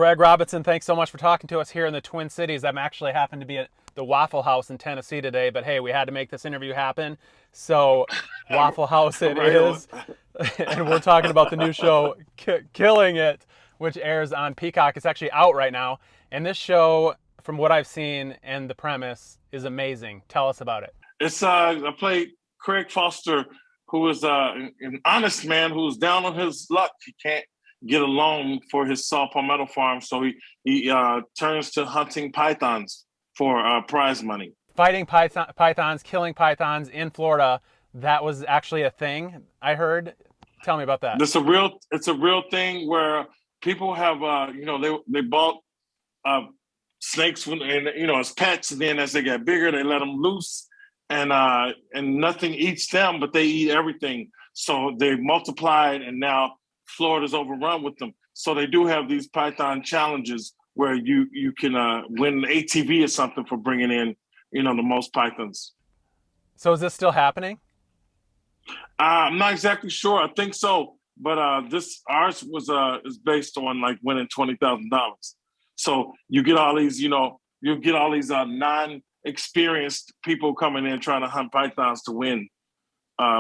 Craig Robinson, thanks so much for talking to us here in the Twin Cities. I'm actually happened to be at the Waffle House in Tennessee today, but hey, we had to make this interview happen. So, Waffle House it Right on. is. And we're talking about the new show, Killing It, which airs on Peacock. It's actually out right now. And this show, from what I've seen and the premise, is amazing. Tell us about it. It's I played Craig Foster, who is an honest man who's down on his luck. He can't get a loan for his saw palmetto farm, so he turns to hunting pythons for prize money. Fighting pythons, killing pythons in Florida, that was actually a thing, I heard. Tell me about that. It's a real thing where people have they bought uh, snakes and as pets, and then as they get bigger, they let them loose, and nothing eats them, but they eat everything. So they multiplied, and now Florida's overrun with them. So they do have these python challenges where you can win an ATV or something for bringing in the most pythons. So is this still happening? I'm not exactly sure. I think so, but this ours was is based on like winning $20,000. So you get all these non-experienced people coming in trying to hunt pythons to win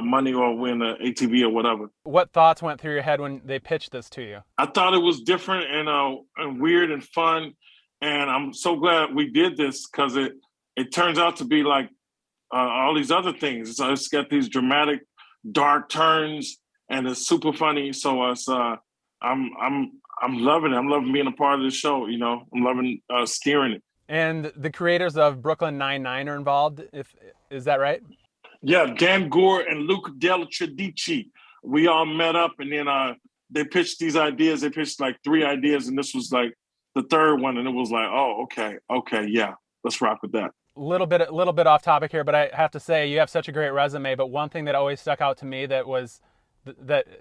money or win an ATV or whatever. What thoughts went through your head when they pitched this to you? I thought it was different and weird and fun, and I'm so glad we did this because it turns out to be like all these other things. It's got these dramatic, dark turns, and it's super funny. So I'm loving it. I'm loving being a part of the show. I'm loving steering it. And the creators of Brooklyn Nine-Nine are involved. If is that right? Yeah, Dan Gore and Luca Del Tredici. We all met up, and then they pitched these ideas. They pitched like three ideas, and this was like the third one, and it was like, oh, okay, yeah, let's rock with that. Little bit off topic here, but I have to say you have such a great resume. But one thing that always stuck out to me that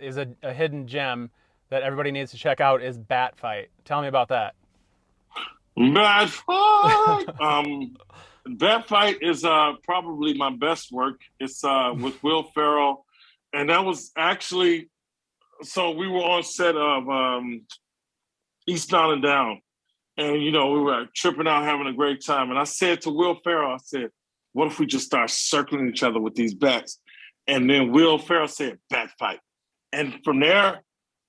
is a hidden gem that everybody needs to check out is Bat Fight. Tell me about that. Bad fight. That fight is probably my best work. It's with Will Ferrell, and that was actually so we were on set of Eastbound and Down, and we were tripping out, having a great time. And I said to Will Ferrell, I said, "What if we just start circling each other with these bats?" And then Will Ferrell said, "Bat fight." And from there,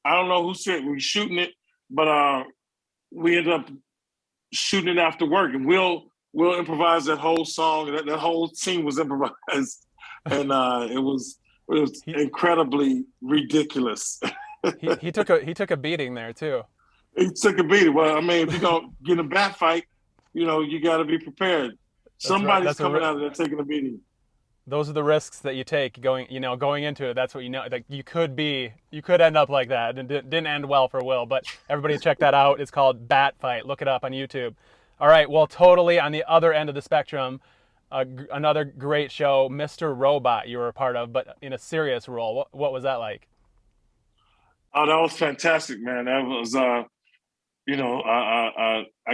I don't know who said we were shooting it, but we ended up shooting it after work, and Will improvise that whole song. That whole scene was improvised, and it was He incredibly ridiculous. he took a beating there too. He took a beating. Well, I mean, if you're gonna get in a bat fight, you got to be prepared. That's right. Somebody's coming out of there taking a beating. Those are the risks that you take going into it. That's what like you could end up like that, and it didn't end well for Will. But everybody check that out. It's called Bat Fight. Look it up on YouTube. All right. Well, totally on the other end of the spectrum, another great show, Mr. Robot, you were a part of, but in a serious role. What was that like? Oh, that was fantastic, man. That was I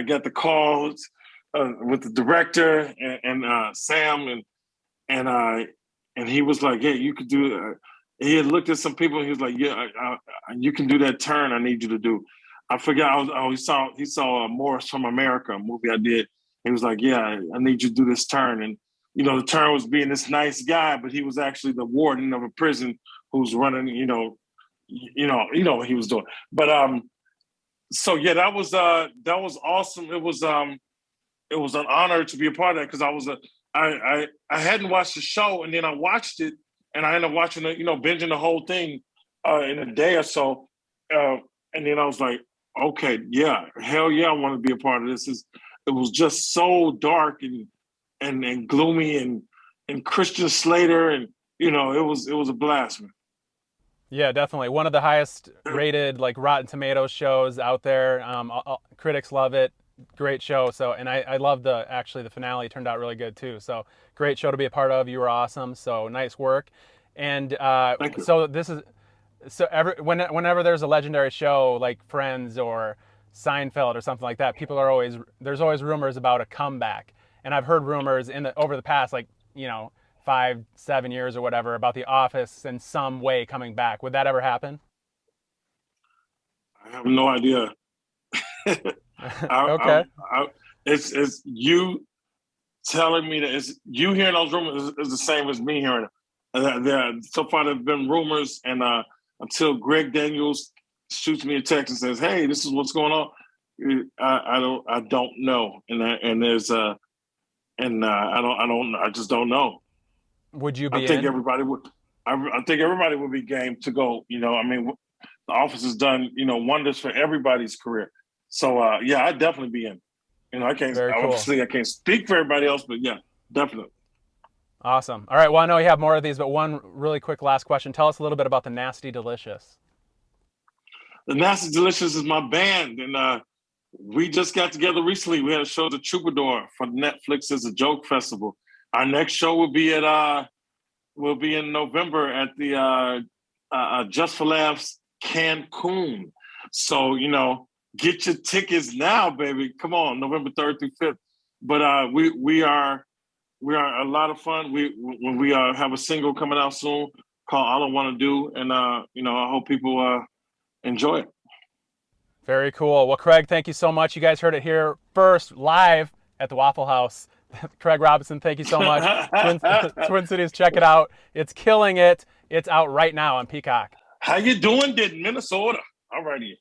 got the calls with the director and Sam and and he was like, "Hey, you could do." He had looked at some people, and he was like, "Yeah, you can do that turn. I need you to do." I forgot. He saw Morris from America, a movie I did. He was like, "Yeah, I need you to do this turn." And the turn was being this nice guy, but he was actually the warden of a prison who's running. What he was doing. But so yeah, that was awesome. It was an honor to be a part of that because I hadn't watched the show, and then I watched it, and I ended up watching it, binging the whole thing in a day or so, and then I was like, okay, yeah, hell yeah, I want to be a part of this. It was just so dark and gloomy and Christian Slater, and it was a blast, man. Yeah, definitely one of the highest rated like Rotten Tomatoes shows out there. Critics love it. Great show. So, and I love the finale turned out really good too. So great show to be a part of. You were awesome. So nice work. And Thank you. so this is so whenever there's a legendary show like Friends or Seinfeld or something like that, there's always rumors about a comeback. And I've heard rumors over the past 5, 7 years or whatever about The Office in some way coming back. Would that ever happen? I have no idea. Okay. It's you telling me that it's you hearing those rumors is the same as me hearing it. So far, there've been rumors, and until Greg Daniels shoots me a text and says, "Hey, this is what's going on," I don't know, and there's I just don't know. Would you I be think in? everybody would. I think everybody would be game to go. I mean, the office has done wonders for everybody's career. So yeah, I'd definitely be in. I can't Very cool. obviously I can't speak for everybody else, but yeah, definitely. Awesome. All right. Well, I know you have more of these, but one really quick last question. Tell us a little bit about the Nasty Delicious. The Nasty Delicious is my band, and we just got together recently. We had a show at the Troubadour for Netflix as a joke festival. Our next show will be in November at the Just for Laughs Cancun. So get your tickets now, baby. Come on, November 3rd through 5th. But we are a lot of fun. We have a single coming out soon called "All I Want to Do," and I hope people enjoy it. Very cool. Well, Craig, thank you so much. You guys heard it here first, live at the Waffle House. Craig Robinson, thank you so much. Twin Cities, check it out. It's killing it. It's out right now on Peacock. How you doing, did Minnesota? All righty.